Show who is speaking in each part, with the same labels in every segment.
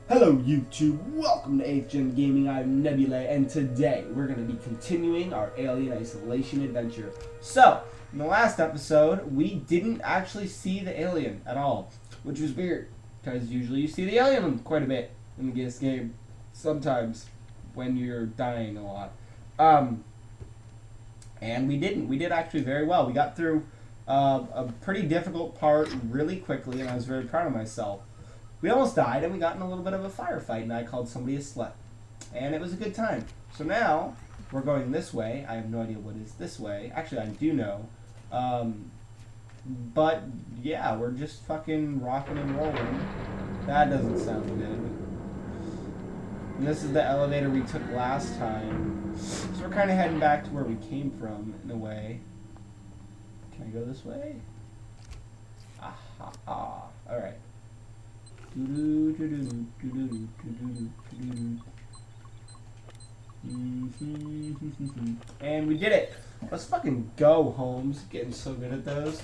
Speaker 1: Hello YouTube, welcome to 8th Gen Gaming. I'm Nebulae, and today we're going to be continuing our Alien Isolation adventure. So, in the last episode, we didn't actually see the alien at all, which was weird, because usually you see the alien quite a bit in this game, sometimes, when you're dying a lot. And we didn't. We did actually very well. We got through a pretty difficult part really quickly, and I was very proud of myself. We almost died, and we got in a little bit of a firefight, and I called somebody a slut. And it was a good time. So now, we're going this way. I have no idea what is this way. Actually, I do know. But, yeah, we're just fucking rocking and rolling. That doesn't sound good. And this is the elevator we took last time. So we're kind of heading back to where we came from, in a way. Can I go this way? Ah. Alright. And we did it. Let's fucking go, Holmes. Getting so good at those.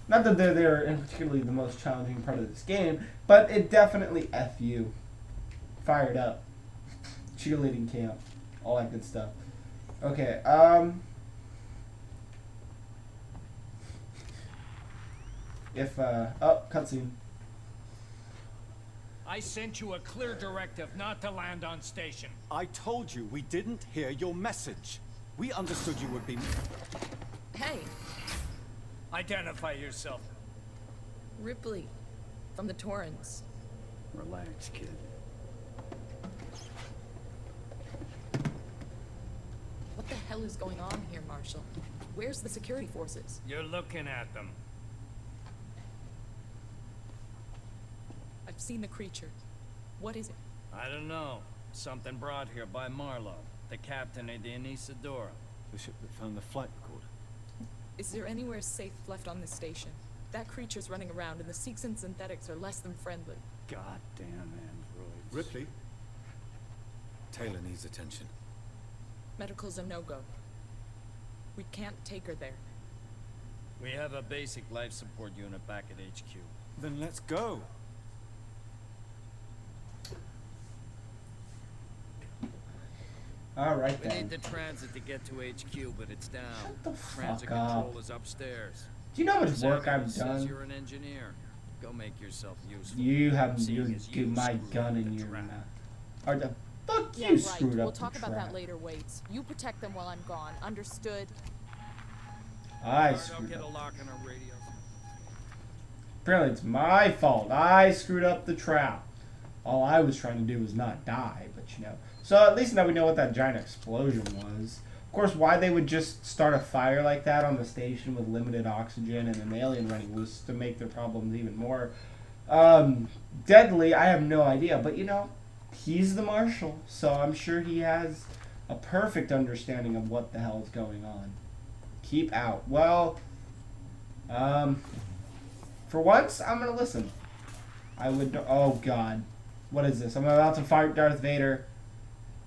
Speaker 1: Not that they're particularly the most challenging part of this game, but it definitely F you. Fired up. Cheerleading camp. All that good stuff. Okay, oh, cutscene.
Speaker 2: I sent you a clear directive not to land on station.
Speaker 3: I told you we didn't hear your message. We understood you would be...
Speaker 4: Hey,
Speaker 2: Identify yourself.
Speaker 4: Ripley, from the Torrens.
Speaker 3: Relax, kid.
Speaker 4: What the hell is going on here, Marshal? Where's the security forces?
Speaker 2: You're looking at them.
Speaker 4: I've seen the creature. What is it?
Speaker 2: I don't know. Something brought here by Marlowe, the captain of the Anisadora.
Speaker 3: The ship that found the flight recorder.
Speaker 4: Is there anywhere safe left on this station? That creature's running around, and the Seeks and synthetics are less than friendly.
Speaker 3: Goddamn androids.
Speaker 5: Ripley? Taylor needs attention.
Speaker 4: Medical's a no-go. We can't take her there.
Speaker 2: We have a basic life support unit back at HQ.
Speaker 3: Then let's go.
Speaker 1: Alright
Speaker 2: We
Speaker 1: then.
Speaker 2: need the transit to get to HQ, but it's down.
Speaker 1: Shut the
Speaker 2: Transit
Speaker 1: fuck up.
Speaker 2: control is upstairs.
Speaker 1: Do you know how much work
Speaker 2: Samuel
Speaker 1: I've
Speaker 2: says
Speaker 1: done?
Speaker 2: you're an engineer. Go make yourself useful.
Speaker 1: You haven't
Speaker 2: Seeing
Speaker 1: used
Speaker 2: as you
Speaker 1: my
Speaker 2: screwed
Speaker 1: gun
Speaker 2: up
Speaker 1: in
Speaker 2: the
Speaker 1: your
Speaker 2: trap.
Speaker 1: mouth. Or the fuck you
Speaker 4: Yeah, right.
Speaker 1: screwed up
Speaker 4: We'll
Speaker 1: the
Speaker 4: talk about
Speaker 1: trap.
Speaker 4: that later, Waits. You protect them while I'm gone. Understood?
Speaker 1: I
Speaker 2: Don't
Speaker 1: screwed
Speaker 2: get a
Speaker 1: up.
Speaker 2: lock on our radios.
Speaker 1: Apparently it's my fault. I screwed up the trap. All I was trying to do was not die, but you know. So at least now we know what that giant explosion was. Of course, why they would just start a fire like that on the station with limited oxygen and an alien running loose to make their problems even more deadly, I have no idea. But you know, he's the marshal, so I'm sure he has a perfect understanding of what the hell is going on. Keep out. Well, for once, I'm gonna listen. I would. Oh God, what is this? I'm about to fight Darth Vader.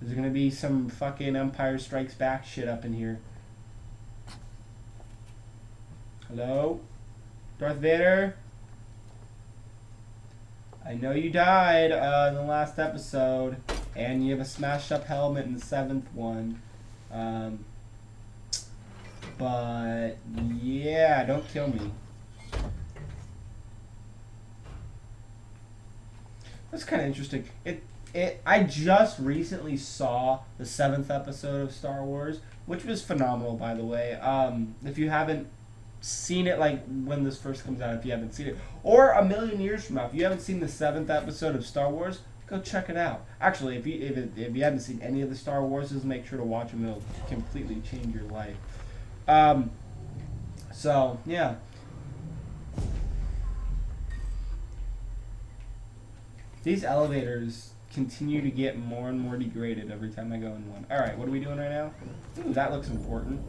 Speaker 1: There's gonna be some fucking Empire Strikes Back shit up in here. Hello, Darth Vader. I know you died in the last episode, and you have a smashed up helmet in the 7th one. But yeah, don't kill me. That's kind of interesting. I just recently saw the 7th episode of Star Wars, which was phenomenal, by the way. If you haven't seen it, like when this first comes out, if you haven't seen it, or a million years from now, if you haven't seen the 7th episode of Star Wars, go check it out. Actually, if you haven't seen any of the Star Warses, make sure to watch them. It'll completely change your life. So yeah. These elevators continue to get more and more degraded every time I go in one. Alright, what are we doing right now? Ooh, that looks important.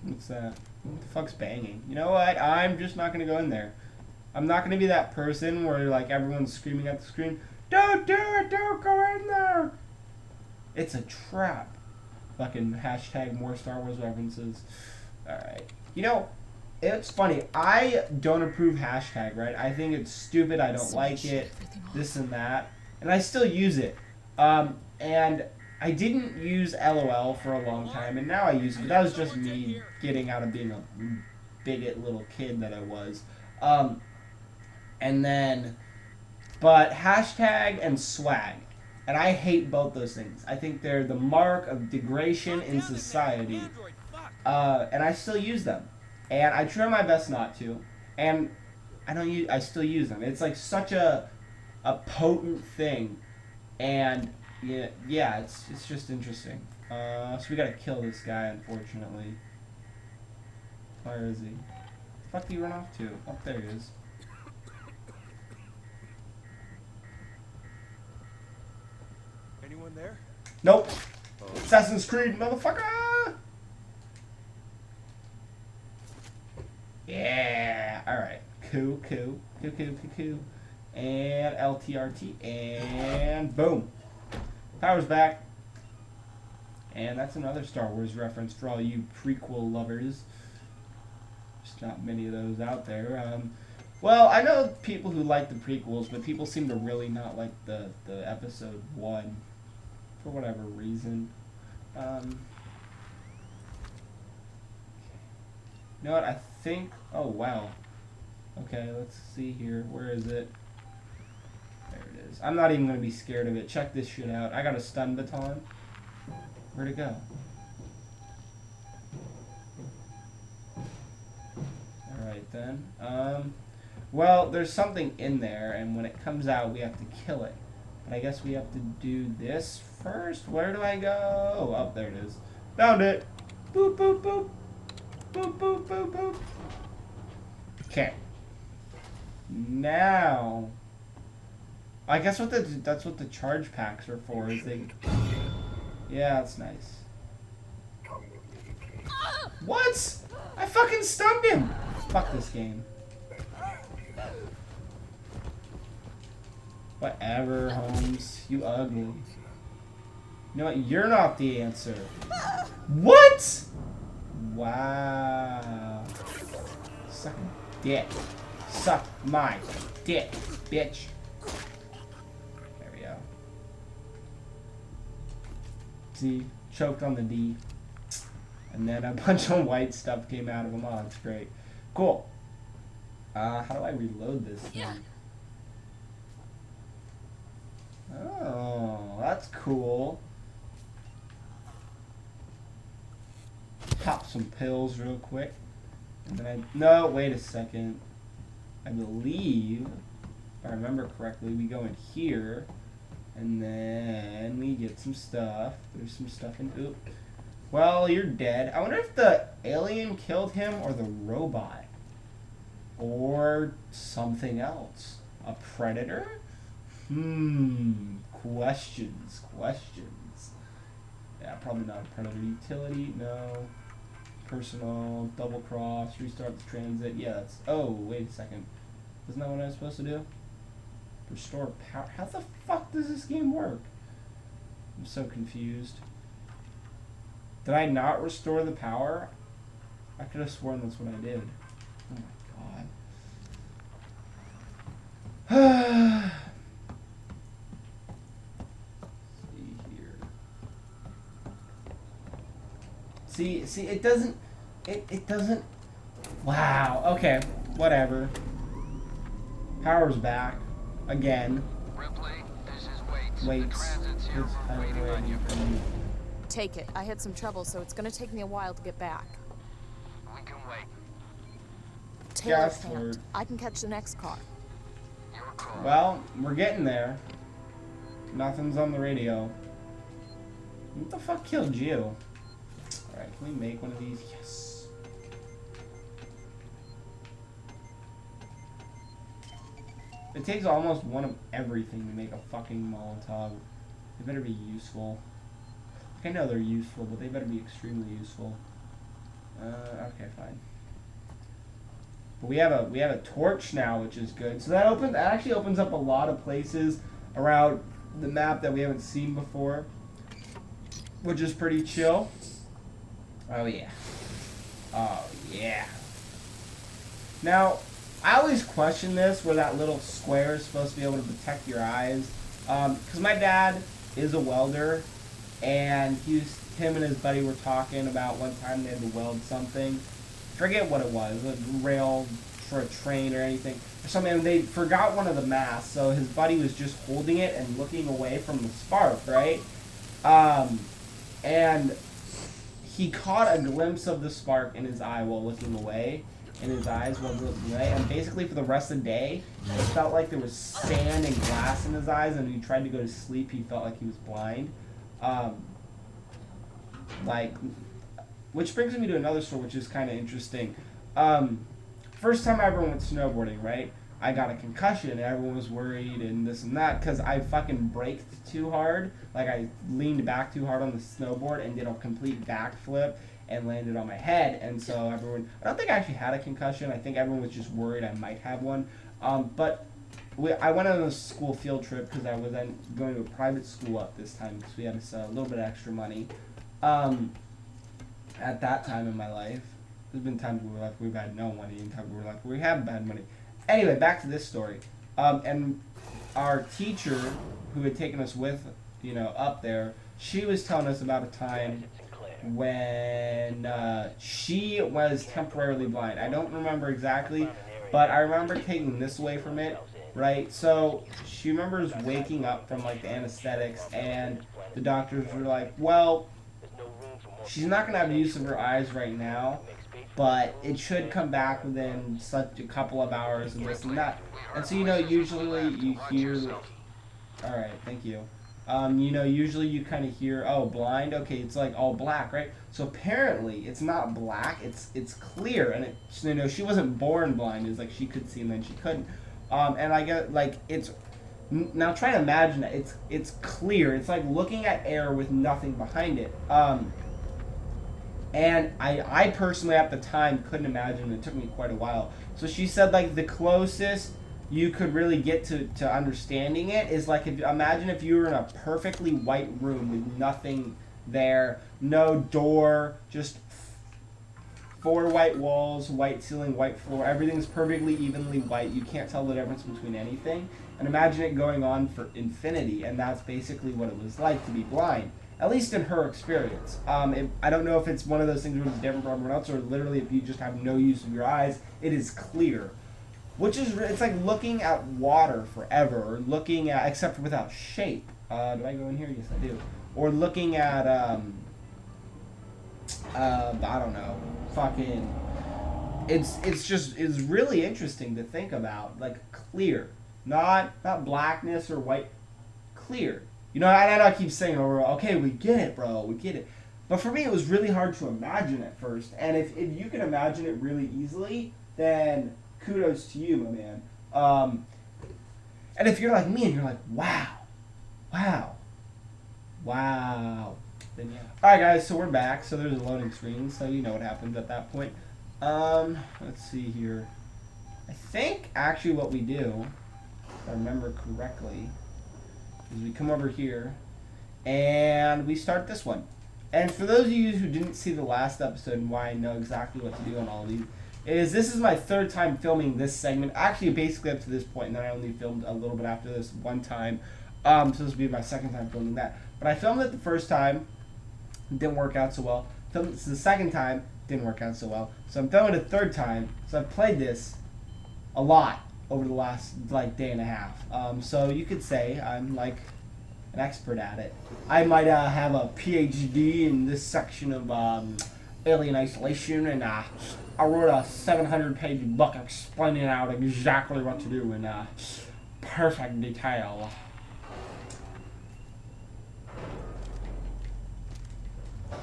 Speaker 1: What's that? What the fuck's banging? You know what? I'm just not gonna go in there. I'm not gonna be that person where like everyone's screaming at the screen, "Don't do it! Don't go in there!" It's a trap. Fucking hashtag more Star Wars references. Alright. You know, it's funny. I don't approve hashtag, right? I think it's stupid. I don't
Speaker 4: So
Speaker 1: like
Speaker 4: shut
Speaker 1: it.
Speaker 4: everything off.
Speaker 1: This and that. And I still use it. And I didn't use LOL for a long time, and now I use it. But that was just me getting out of being a bigot little kid that I was. And then, but hashtag and swag. And I hate both those things. I think they're the mark of degradation in society. And I still use them. And I try my best not to. And I still use them. It's like such a potent thing. And yeah, it's just interesting. So we gotta kill this guy, unfortunately. Where is he? The fuck did he run off to? Oh, there he is.
Speaker 3: Anyone there?
Speaker 1: Nope. Assassin's Creed, motherfucker! Yeah. Alright. Cool. And LTRT. And boom. Power's back. And that's another Star Wars reference for all you prequel lovers. There's not many of those out there. Well, I know people who like the prequels, but people seem to really not like the episode 1 for whatever reason. You know what? I think. Oh wow. Okay, let's see here. Where is it? There it is. I'm not even gonna be scared of it. Check this shit out. I got a stun baton. Where'd it go? Alright then. Well, there's something in there, and when it comes out, we have to kill it. But I guess we have to do this first. Where do I go? Oh, there it is. Found it. Boop, boop, boop. Boop, boop, boop, boop. Okay. Now, I guess that's what the charge packs are for. Is they? Yeah, that's nice. What? I fucking stunned him. Fuck this game. Whatever, Holmes. You ugly. You know what? You're not the answer. What? Wow. Suck a dick. Suck my dick, bitch. There we go. See? Choked on the D. And then a bunch of white stuff came out of him. Oh, that's great. Cool. How do I reload this thing? Oh, that's cool. Pop some pills real quick. And then no, wait a second. I believe, if I remember correctly, we go in here. And then we get some stuff. There's some stuff in, oop. Well, you're dead. I wonder if the alien killed him or the robot. Or something else. A predator? Questions. Yeah, probably not a predator. Utility, no. Personal, double cross, restart the transit. Yeah, that's. Oh, wait a second. Isn't that what I was supposed to do? Restore power. How the fuck does this game work? I'm so confused. Did I not restore the power? I could have sworn that's what I did. Oh my god. See, it doesn't, it doesn't, wow, okay, whatever. Power's back, again.
Speaker 6: Ripley, this is Waits.
Speaker 1: Waits.
Speaker 6: The transit's here.
Speaker 1: It's
Speaker 6: We're waiting on you.
Speaker 4: Take it. I had some trouble, so it's gonna take me a while to get back.
Speaker 6: We can wait.
Speaker 4: Taylor
Speaker 1: Gas
Speaker 4: can't.
Speaker 1: word.
Speaker 4: I can catch the next car.
Speaker 6: Your call.
Speaker 1: Well, we're getting there. Nothing's on the radio. What the fuck killed you? Alright, can we make one of these? Yes. It takes almost one of everything to make a fucking Molotov. They better be useful. I know they're useful, but they better be extremely useful. Okay, fine. But we have a torch now, which is good. So that actually opens up a lot of places around the map that we haven't seen before, which is pretty chill. Oh yeah. Oh yeah. Now, I always question this, where that little square is supposed to be able to protect your eyes. Because my dad is a welder, and him and his buddy were talking about one time they had to weld something. Forget what it was, a rail for a train or anything. Or something, and they forgot one of the masts, so his buddy was just holding it and looking away from the spark, right? And he caught a glimpse of the spark in his eye while looking away. In his eyes while looking away, and basically for the rest of the day, it felt like there was sand and glass in his eyes, and when he tried to go to sleep, he felt like he was blind. Which brings me to another story, which is kind of interesting. First time I ever went snowboarding, right? I got a concussion, and everyone was worried and this and that, because I fucking braked too hard. Like, I leaned back too hard on the snowboard and did a complete backflip and landed on my head, and so everyone, I don't think I actually had a concussion. I think everyone was just worried I might have one. But I went on a school field trip because I was then going to a private school up this time because we had a little bit of extra money. At that time in my life, there's been times where we've had no money, and times where we have bad money. Anyway, back to this story. And our teacher, who had taken us with, up there, she was telling us about a time when she was temporarily blind. I don't remember exactly, but I remember taking this away from it, right? So she remembers waking up from like the anesthetics, and the doctors were like, well, she's not going to have use of her eyes right now, but it should come back within such a couple of hours and this and that. And so, usually you hear, alright, thank you. Usually you kind of hear, oh, blind, okay, it's like all black, right? So apparently it's not black, it's clear, and she wasn't born blind. It's like she could see and then she couldn't. And I get like it's now try to imagine that it's clear. It's like looking at air with nothing behind it. And I personally at the time couldn't imagine. It took me quite a while. So she said like the closest you could really get to understanding it is like, imagine if you were in a perfectly white room with nothing there, no door, just 4 white walls, white ceiling, white floor, everything's perfectly evenly white. You can't tell the difference between anything. And imagine it going on for infinity, and that's basically what it was like to be blind, at least in her experience. I don't know if it's one of those things where it's different from everyone else, or literally if you just have no use of your eyes, it is clear. Which is, it's like looking at water forever, or looking at, except for without shape. Do I go in here? Yes, I do. Or looking at, I don't know, fucking, it's really interesting to think about, like clear, not blackness or white, clear. And I know I keep saying, okay, we get it, bro, we get it. But for me, it was really hard to imagine at first. And if you can imagine it really easily, then kudos to you, my man. And if you're like me and you're like, wow, then yeah. Alright guys, so we're back. So there's a loading screen, so you know what happens at that point. Let's see here. I think actually what we do, if I remember correctly, is we come over here and we start this one. And for those of you who didn't see the last episode and why I know exactly what to do on all of these, this is my 3rd time filming this segment. Actually, basically up to this point, and then I only filmed a little bit after this one time. So this will be my 2nd time filming that. But I filmed it the first time, didn't work out so well. Filmed it the 2nd time, didn't work out so well. So I'm filming it a 3rd time. So I've played this a lot over the last day and a half. So you could say I'm like an expert at it. I might have a PhD in this section of alien isolation, and I wrote a 700-page book explaining out exactly what to do in perfect detail.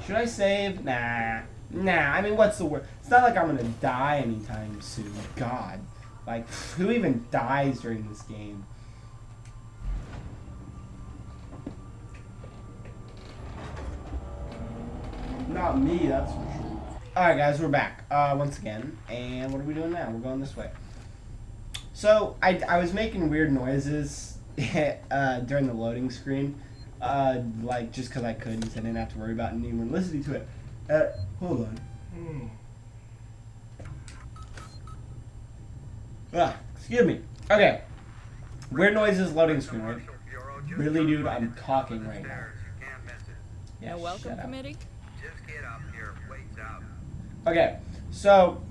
Speaker 1: Should I save? Nah. I mean, what's the word? It's not like I'm gonna die anytime soon. God. Like, who even dies during this game? Not me, that's for sure. Alright guys, we're back once again. And what are we doing now? We're going this way. So, I was making weird noises during the loading screen. Just because I could, because I didn't have to worry about anyone listening to it. Hold on. Excuse me. Okay. Weird noises, loading screen, right? Really, dude, I'm talking right now. Yeah,
Speaker 4: No welcome
Speaker 1: shut up.
Speaker 4: committee?
Speaker 1: Okay, so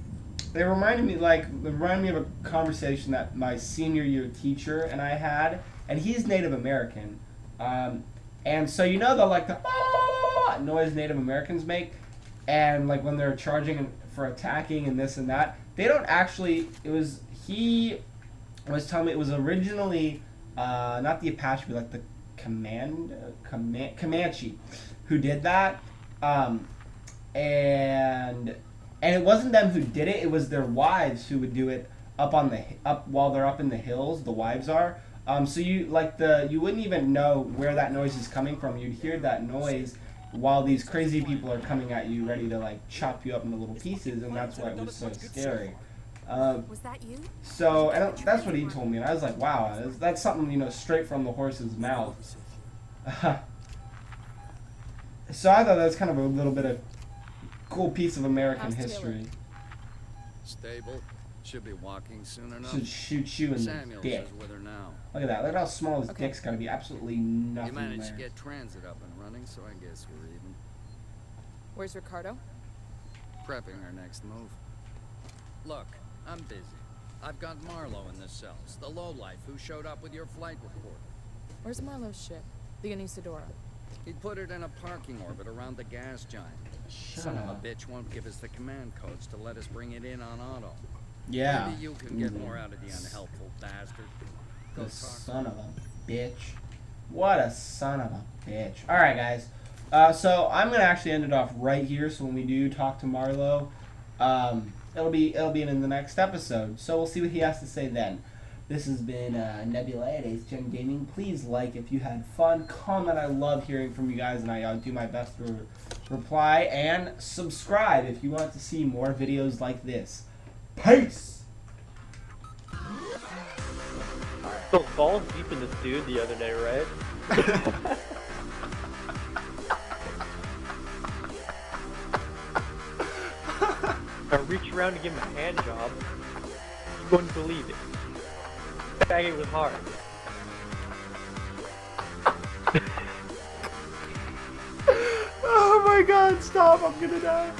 Speaker 1: they reminded me of a conversation that my senior year teacher and I had, and he's Native American, and so you know the noise Native Americans make, and like when they're charging for attacking and this and that, they don't actually. He was telling me it was originally not the Apache, but like the Comanche who did that. And it wasn't them who did it. It was their wives who would do it up while they're up in the hills. The wives are. So you wouldn't even know where that noise is coming from. You'd hear that noise while these crazy people are coming at you, ready to like chop you up into little pieces, and that's why it was so scary.
Speaker 7: Was that you?
Speaker 1: So and that's what he told me, and I was like, wow, that's something straight from the horse's mouth. So I thought that's kind of a little bit of cool piece of American
Speaker 4: How's
Speaker 1: history.
Speaker 2: Stable. Should be walking soon enough.
Speaker 1: Should shoot you in the
Speaker 2: Samuels
Speaker 1: dick.
Speaker 2: is with her now.
Speaker 1: Look at that. Look at how small his
Speaker 4: Okay.
Speaker 1: dick's gotta be. Absolutely
Speaker 2: You
Speaker 1: nothing
Speaker 2: managed to
Speaker 1: there.
Speaker 2: get transit up and running, so I guess we're even.
Speaker 4: Where's Ricardo?
Speaker 2: Prepping our next move. Look, I'm busy. I've got Marlowe in the cells, the lowlife who showed up with your flight report.
Speaker 4: Where's Marlowe's ship? The Anisadora.
Speaker 2: He put it in a parking orbit around the gas giant. Son of a bitch won't give us the command codes to let us bring it in on auto.
Speaker 1: Yeah.
Speaker 2: Maybe you can get more out of the unhelpful bastard. Go
Speaker 1: The
Speaker 2: talk.
Speaker 1: son of a bitch. What a son of a bitch. Alright, guys. So I'm gonna actually end it off right here. So when we do talk to Marlowe, it'll be in the next episode. So we'll see what he has to say then. This has been Nebulae at 8th Gen Gaming. Please like if you had fun. Comment. I love hearing from you guys, and I do my best to reply. And subscribe if you want to see more videos like this. Peace!
Speaker 8: So balls deep in this dude the other day, right? I reached around to give him a hand job. You wouldn't believe it. Faggot was hard.
Speaker 1: Oh my god, stop, I'm gonna die.